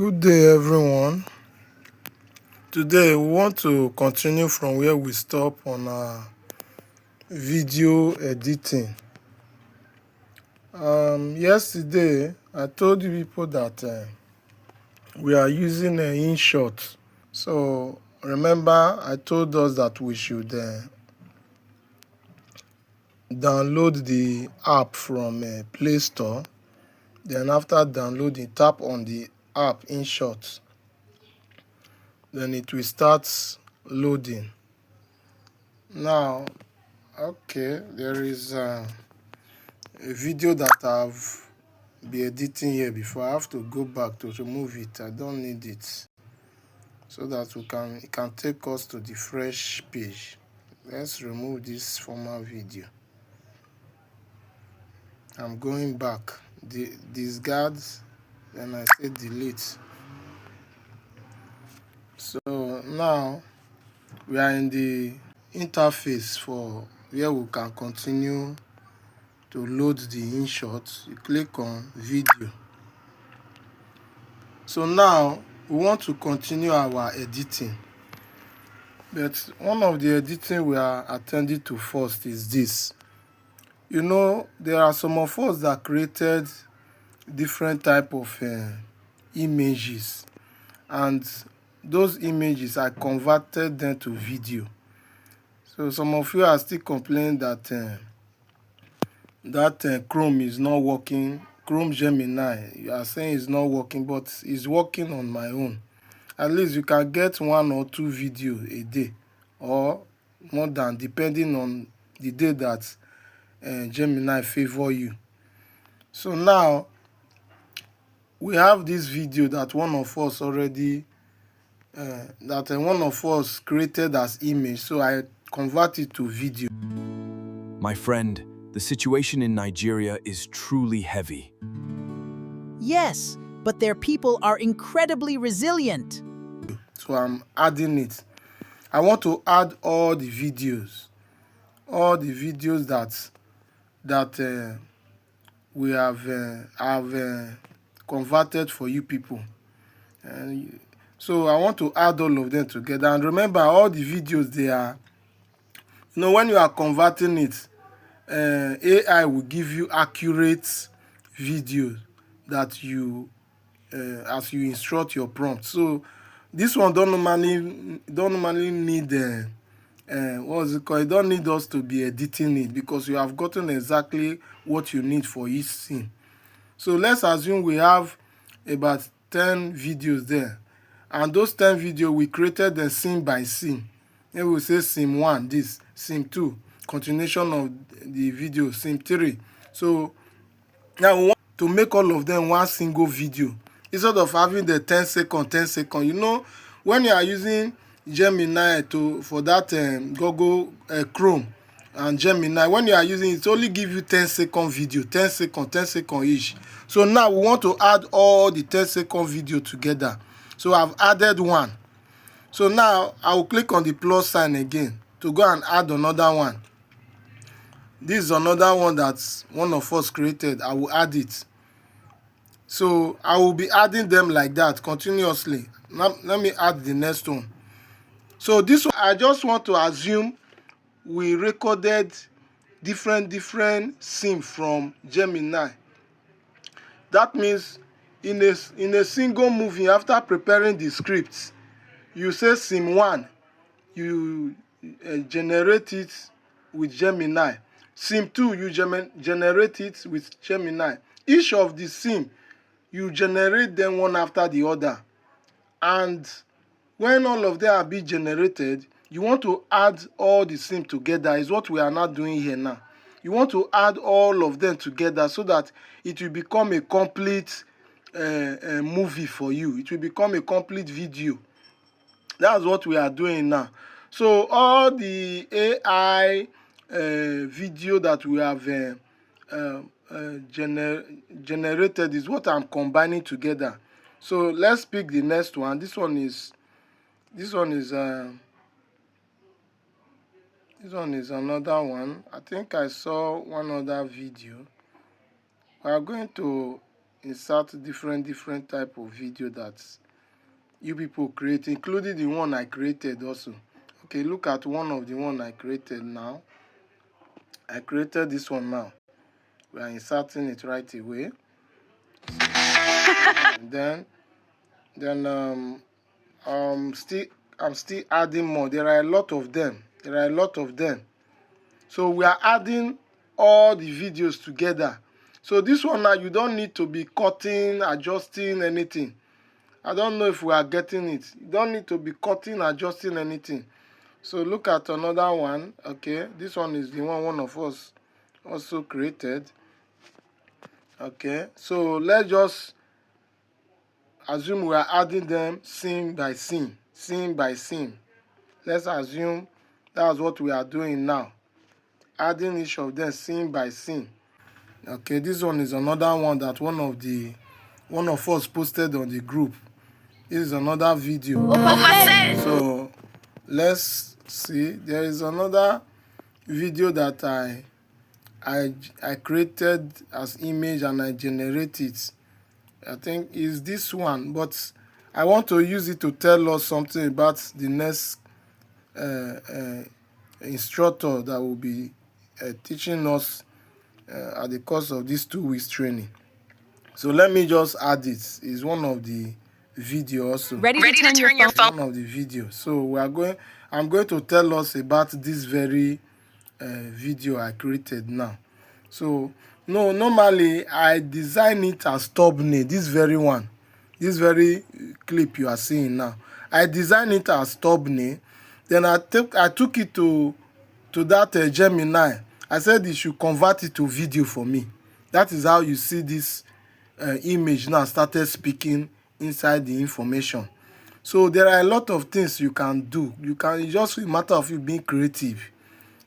Good day, everyone. Today, we want to continue from where we stop on our video editing. Yesterday, I told you people that we are using an InShot. So, remember, I told us that we should download the app from Play Store. Then, after downloading, tap on the app InShot. Then it will start loading. Now, okay, there is a video that I've been editing here before. I have to go back to remove it. I don't need it, so that it can take us to the fresh page. Let's remove this former video. I'm going back. Discard, then I say delete. So now we are in the interface for where we can continue to load the InShot. You click on video. So now we want to continue our editing, but one of the editing we are attending to first is this. You know, there are some of us that created different type of images, and those images I converted them to video. So some of you are still complaining that Chrome is not working. Chrome Gemini, you are saying it's not working, but it's working on my own. At least you can get 1 or 2 videos a day, or more than, depending on the day that Gemini favor you. So now we have this video that one of us already one of us created as image, so I convert it to video. My friend, the situation in Nigeria is truly heavy. Yes, but their people are incredibly resilient. So I'm adding it. I want to add all the videos that we have converted for you people. So I want to add all of them together. And remember, all the videos, they are, when you are converting it, AI will give you accurate videos that you as you instruct your prompt. So this one don't normally need what's it called? You don't need us to be editing it, because you have gotten exactly what you need for each scene. So let's assume we have about 10 videos there, and those 10 videos we created them scene by scene. Then we'll say scene 1, this, scene 2, continuation of the video, scene 3. So now we want to make all of them one single video, instead of having the 10 second. You know, when you are using Gemini for that Google Chrome and Gemini, when you are using it only give you 10-second video, 10 second each. So now we want to add all the 10-second video together. So I've added one. So now I will click on the plus sign again to go and add another one. This is another one that one of us created. I will add it. So I will be adding them like that continuously. Now let me add the next one. So this one, I just want to assume we recorded different scenes from Gemini. That means in a single movie, after preparing the scripts, you say scene 1, you generate it with Gemini. Scene 2, you generate it with Gemini. Each of the scene, you generate them one after the other. And when all of them are being generated, you want to add all the scenes together, is what we are not doing here now. You want to add all of them together so that it will become a complete movie for you. It will become a complete video. That's what we are doing now. So all the AI video that we have generated is what I'm combining together. So let's pick the next one. This one is another one. I think I saw one other video. We are going to insert different type of video that you people create, including the one I created also. Okay, look at one of the one I created now. I created this one now. We are inserting it right away. And then I'm still adding more. There are a lot of them. So we are adding all the videos together. So this one now, you don't need to be cutting, adjusting anything. I don't know if we are getting it. You don't need to be cutting, adjusting anything. So look at another one. Okay, this one is the one of us also created. Okay, so let's just assume we are adding them scene by scene. Let's assume that's what we are doing now, adding each of them scene by scene. Okay, this one is another one that one of us posted on the group. This is another video. So let's see. There is another video that I created as image and I generated. I think is this one, but I want to use it to tell us something about the next instructor that will be teaching us at the course of this 2 weeks training. So let me just add it. It's one of the video also. Ready to turn your phone. One of the videos. So I'm going to tell us about this very video I created now. So normally I design it as thumbnail. This very clip you are seeing now, I design it as thumbnail. Then I took it to that Gemini. I said it should convert it to video for me. That is how you see this image now started speaking inside the information. So there are a lot of things you can do. It's just a matter of you being creative.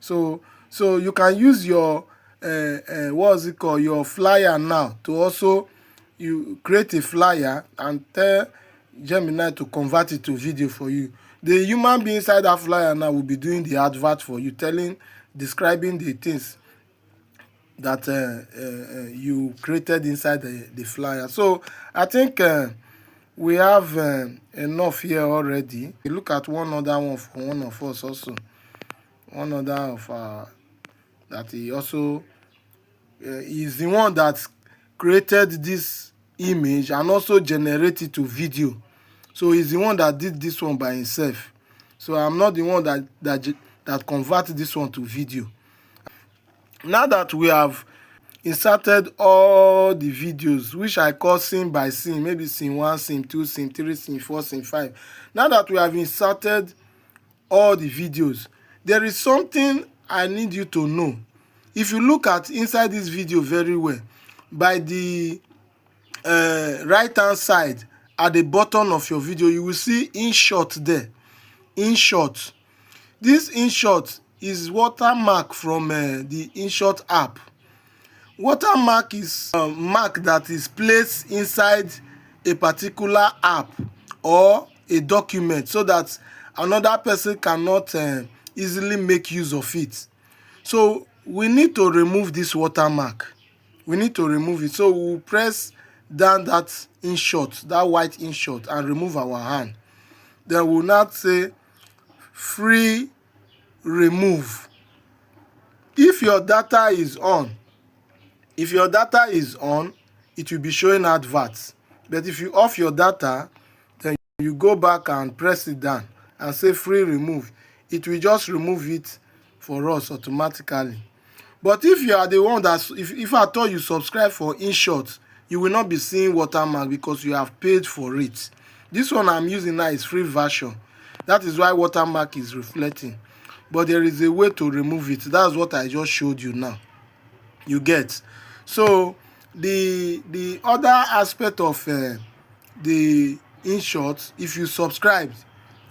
So you can use your what's it called, your flyer now to also you create a flyer and tell Gemini to convert it to video for you. The human being inside that flyer now will be doing the advert for you, describing the things that you created inside the flyer. So I think we have enough here already. Look at one other one for one of us also. One other of that he also is the one that created this image and also generated to video. So he's the one that did this one by himself. So I'm not the one that converted this one to video. Now that we have inserted all the videos, which I call scene by scene, maybe scene 1, scene 2, scene 3, scene 4, scene 5. Now that we have inserted all the videos, there is something I need you to know. If you look at inside this video very well, by the right hand side at the bottom of your video, you will see InShot there. InShot. This InShot is watermark from the InShot app. Watermark is a mark that is placed inside a particular app or a document so that another person cannot easily make use of it. So we need to remove this watermark. We need to remove it. So we'll press down that InShot, that white InShot, and remove our hand. Then we'll now say free remove. If your data is on, it will be showing adverts. But if you off your data, then you go back and press it down and say free remove. It will just remove it for us automatically. But if you are the one that, if I told you subscribe for InShot, you will not be seeing watermark because you have paid for it. This one I'm using now is free version. That is why watermark is reflecting. But there is a way to remove it. That's what I just showed you now. You get. So the other aspect of the InShot, if you subscribe,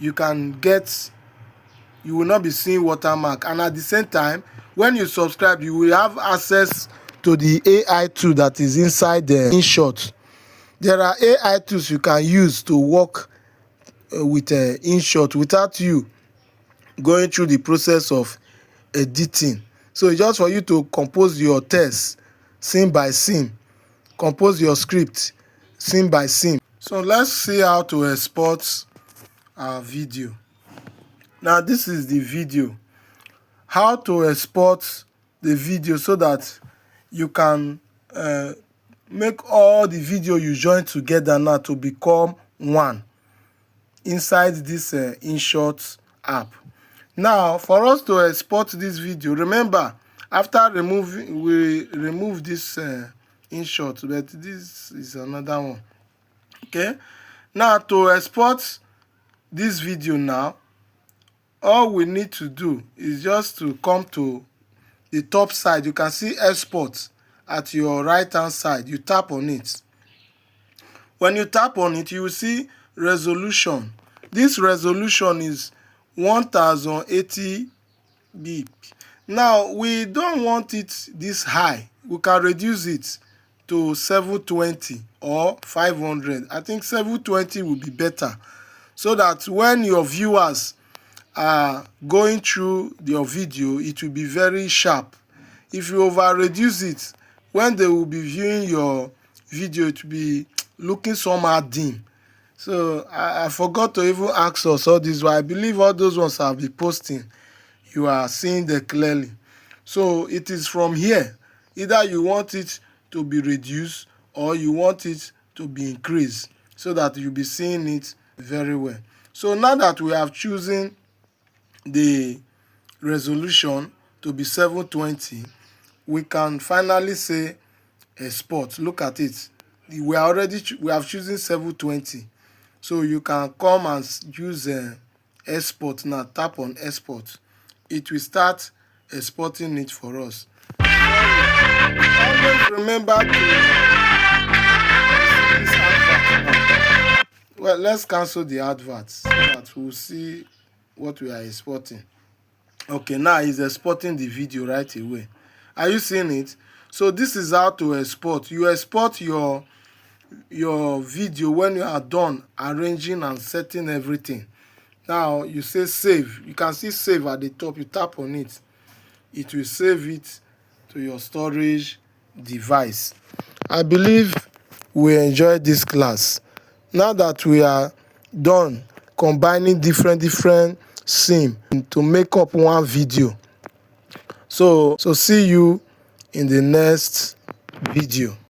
you will not be seeing watermark. And at the same time, when you subscribe, you will have access to the AI tool that is inside the InShot. There are AI tools you can use to work with InShot without you going through the process of editing. So it's just for you to compose your text scene by scene, compose your script scene by scene. So let's see how to export our video. Now this is the video. How to export the video so that you can make all the video you join together now to become one inside this InShot app. Now for us to export this video, remember after we remove this InShot, but this is another one. Okay, now to export this video now, all we need to do is just to come to the top side. You can see export at your right hand side. You tap on it. When you tap on it, you will see resolution. This resolution is 1080 bp. Now we don't want it this high. We can reduce it to 720 or 500. I think 720 will be better, so that when your viewers are going through your video, it will be very sharp. If you over reduce it, when they will be viewing your video, it will be looking somehow dim. So I forgot to even ask us all this one. I believe all those ones I'll be posting, you are seeing them clearly. So it is from here. Either you want it to be reduced or you want it to be increased, so that you'll be seeing it very well. So now that we have chosen the resolution to be 720, we can finally say export. Look at it. We have chosen 720. So you can come and use export now. Tap on export. It will start exporting it for us. Always remember to this advert. Well, let's cancel the adverts so that we'll see what we are exporting. Okay, now it's exporting the video right away. Are you seeing it? So this is how to export. You export your video when you are done arranging and setting everything. Now you say save. You can see save at the top. You tap on it. It will save it to your storage device. I believe we enjoyed this class. Now that we are done combining different scenes to make up one video. So see you in the next video.